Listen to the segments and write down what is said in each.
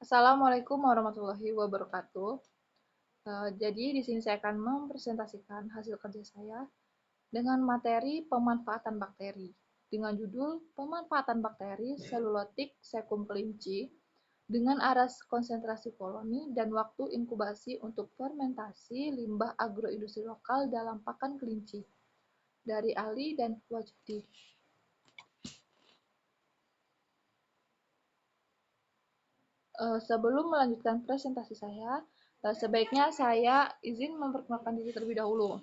Assalamualaikum warahmatullahi wabarakatuh. Jadi di sini saya akan mempresentasikan hasil kerja saya dengan materi pemanfaatan bakteri dengan judul Pemanfaatan Bakteri Selulotik Sekum Kelinci dengan aras konsentrasi koloni dan waktu inkubasi untuk fermentasi limbah agroindustri lokal dalam pakan kelinci dari Ali dan Wajdi. Sebelum melanjutkan presentasi saya, sebaiknya saya izin memperkenalkan diri terlebih dahulu.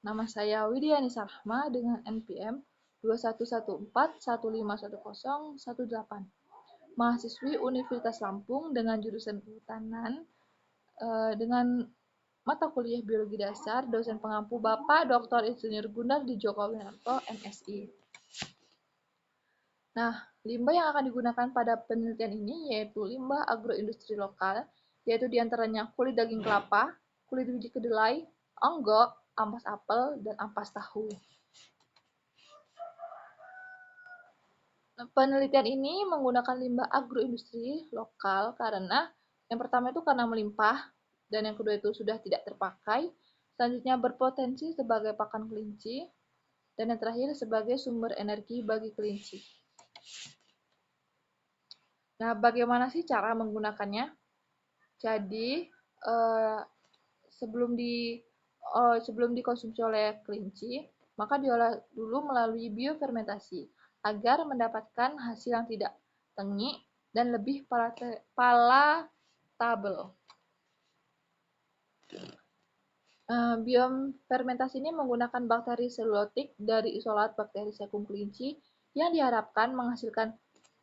Nama saya Widya Nisa Rahma dengan NPM 2114151018. Mahasiswi Universitas Lampung dengan jurusan Kehutanan dengan mata kuliah Biologi Dasar, dosen pengampu Bapak Dr. Insinyur Gunardi Djoko Winarto, MSI. Nah, limbah yang akan digunakan pada penelitian ini yaitu limbah agroindustri lokal, yaitu diantaranya kulit daging kelapa, kulit biji kedelai, onggok, ampas apel, dan ampas tahu. Penelitian ini menggunakan limbah agroindustri lokal karena yang pertama itu karena melimpah, dan yang kedua itu sudah tidak terpakai, selanjutnya berpotensi sebagai pakan kelinci, dan yang terakhir sebagai sumber energi bagi kelinci. Nah, bagaimana sih cara menggunakannya? Jadi, sebelum dikonsumsi oleh kelinci, maka diolah dulu melalui biofermentasi agar mendapatkan hasil yang tidak tengik dan lebih palatable. Biofermentasi ini menggunakan bakteri selulotik dari isolat bakteri sekum kelinci yang diharapkan menghasilkan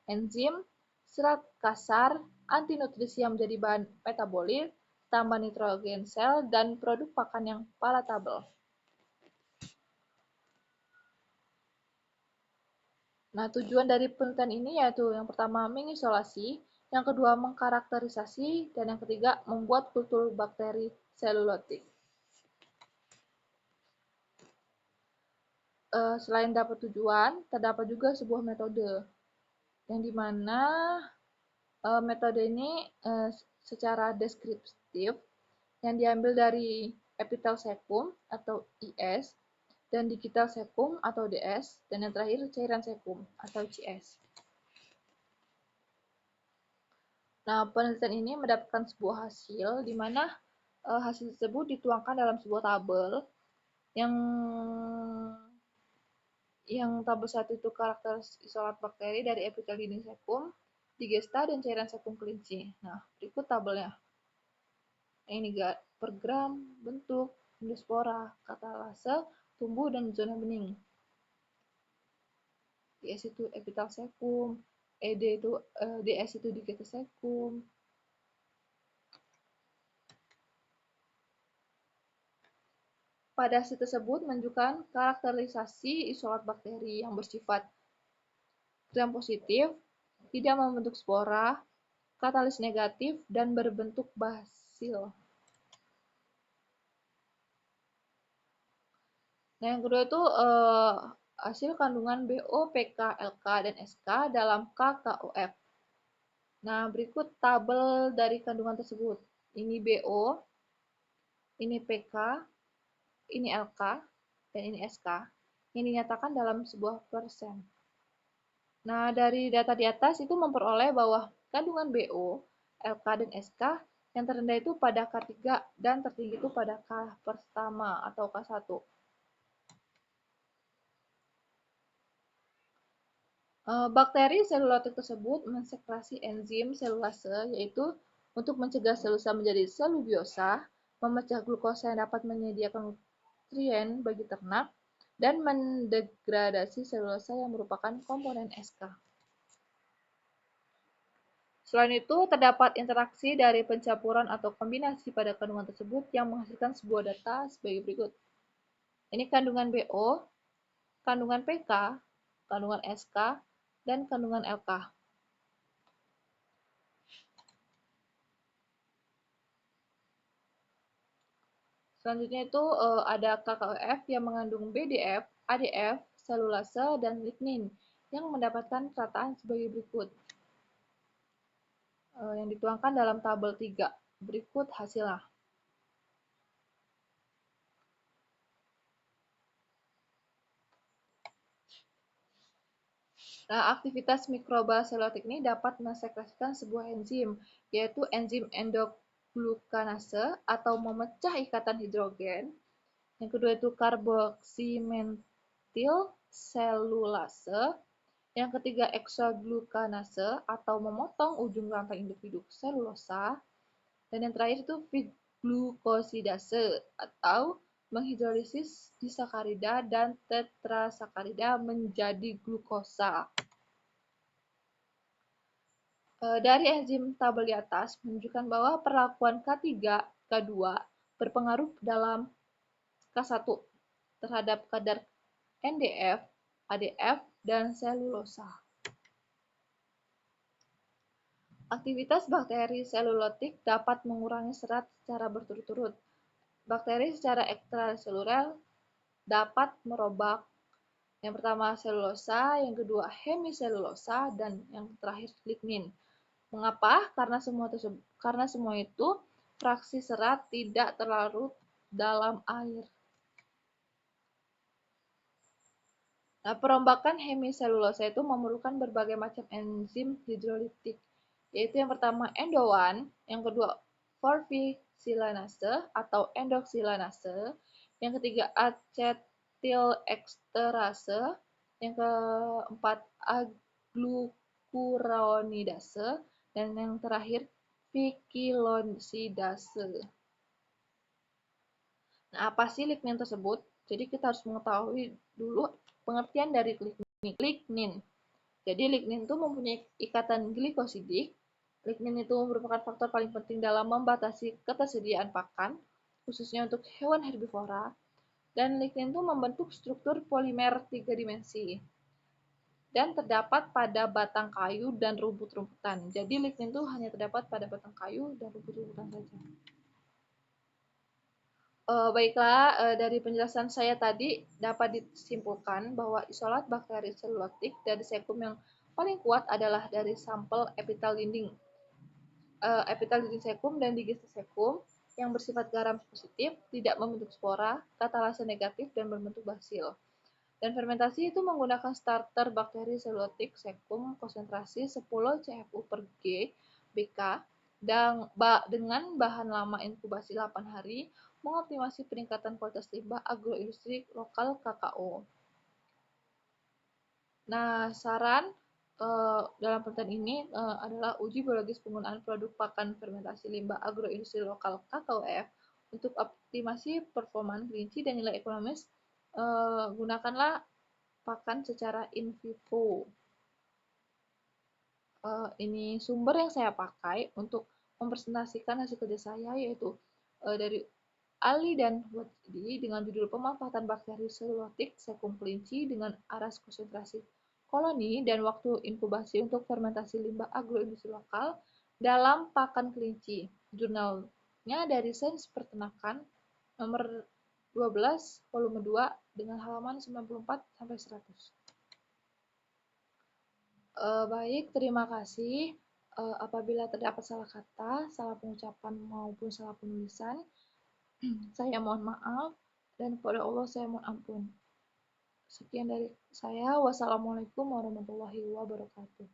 enzim, serat kasar, antinutrisi yang menjadi bahan metabolit, tambah nitrogen sel, dan produk pakan yang palatable. Nah, tujuan dari penelitian ini yaitu yang pertama mengisolasi, yang kedua mengkarakterisasi, dan yang ketiga membuat kultur bakteri selulotik. Selain dapat tujuan, terdapat juga sebuah metode, yang dimana metode ini secara deskriptif yang diambil dari epitel sekum atau IS, dan digital sekum atau DS, dan yang terakhir cairan sekum atau CS. Nah, penelitian ini mendapatkan sebuah hasil di mana hasil tersebut dituangkan dalam sebuah tabel yang tabel 1 itu karakter isolat bakteri dari epitel dinding sekum, digesta, dan cairan sekum kelinci. Nah, berikut tabelnya. Ini per gram, bentuk, endospora, katalase, tumbuh, dan zona bening. DS itu epitel sekum, DS itu digesta sekum. Pada hasil tersebut menunjukkan karakterisasi isolat bakteri yang bersifat gram positif, tidak membentuk spora, katalis negatif, dan berbentuk basil. Nah, yang kedua itu hasil kandungan BO, PK, LK, dan SK dalam KKOF. Nah, berikut tabel dari kandungan tersebut. Ini BO, ini PK, ini LK, dan ini SK, yang dinyatakan dalam sebuah persen. Nah, dari data di atas itu memperoleh bahwa kandungan BO, LK, dan SK yang terendah itu pada K3 dan tertinggi itu pada K pertama atau K1. Bakteri selulotik tersebut mensekresi enzim selulase, yaitu untuk mencegah selulosa menjadi selubiosa, memecah glukosa yang dapat menyediakan nutrien bagi ternak, dan mendegradasi selulosa yang merupakan komponen SK. Selain itu, terdapat interaksi dari pencampuran atau kombinasi pada kandungan tersebut yang menghasilkan sebuah data sebagai berikut. Ini kandungan BO, kandungan PK, kandungan SK, dan kandungan LK. Selanjutnya itu ada KKOF yang mengandung BDF, ADF, selulase, dan lignin yang mendapatkan rataan sebagai berikut. yang dituangkan dalam tabel 3. Berikut hasilnya. Nah, aktivitas mikroba selotik ini dapat mensekresikan sebuah enzim, yaitu enzim endoglukanase atau memecah ikatan hidrogen. Yang kedua itu karboksimetil selulase. Yang ketiga eksoglukanase atau memotong ujung rantai individu selulosa. Dan yang terakhir itu glukosidase atau menghidrolisis disakarida dan tetrasakarida menjadi glukosa. Dari enzim tabel di atas menunjukkan bahwa perlakuan K3, K2 berpengaruh dalam K1 terhadap kadar NDF, ADF, dan selulosa. Aktivitas bakteri selulotik dapat mengurangi serat secara berturut-turut. Bakteri secara ekstraseluler dapat merobak yang pertama selulosa, yang kedua hemiselulosa, dan yang terakhir lignin. Mengapa? Karena semua itu fraksi serat tidak terlarut dalam air. Nah, perombakan hemiselulosa itu memerlukan berbagai macam enzim hidrolitik, yaitu yang pertama endo-1, yang kedua forficilinase atau endoxilinase, yang ketiga acetyl-eksterase, yang keempat aglukuronidase, dan yang terakhir vikilosidase. Nah, apa sih lignin tersebut? Jadi kita harus mengetahui dulu pengertian dari lignin. Jadi lignin itu mempunyai ikatan glikosidik. Lignin itu merupakan faktor paling penting dalam membatasi ketersediaan pakan, khususnya untuk hewan herbivora. Dan lignin itu membentuk struktur polimer 3 dimensi dan terdapat pada batang kayu dan rumput-rumputan. Jadi lignin itu hanya terdapat pada batang kayu dan rumput-rumputan saja. Baiklah, dari penjelasan saya tadi dapat disimpulkan bahwa isolat bakteri selulotik dari sekum yang paling kuat adalah dari sampel epitel dinding sekum dan digestif sekum yang bersifat garam positif, tidak membentuk spora, katalase negatif, dan berbentuk basil. Dan fermentasi itu menggunakan starter bakteri selulotik sekum konsentrasi 10 CFU per G BK dan dengan bahan lama inkubasi 8 hari mengoptimasi peningkatan kualitas limbah agroindustri lokal kakao. Nah, saran dalam penelitian ini adalah uji biologis penggunaan produk pakan fermentasi limbah agroindustri lokal KKUF untuk optimasi performa kelinci dan nilai ekonomis. Gunakanlah pakan secara in vivo. Ini sumber yang saya pakai untuk mempresentasikan hasil kerja saya, yaitu dari Ali dan Wadi dengan judul pemanfaatan bakteri selulotik sekum kelinci dengan aras konsentrasi koloni dan waktu inkubasi untuk fermentasi limbah agroindustri lokal dalam pakan kelinci. Jurnalnya dari Sains Peternakan nomor 12 volume 2 dengan halaman 94 sampai 100. Baik, terima kasih. Apabila terdapat salah kata, salah pengucapan maupun salah penulisan, saya mohon maaf dan kepada Allah saya mohon ampun. Sekian dari saya. Wassalamualaikum warahmatullahi wabarakatuh.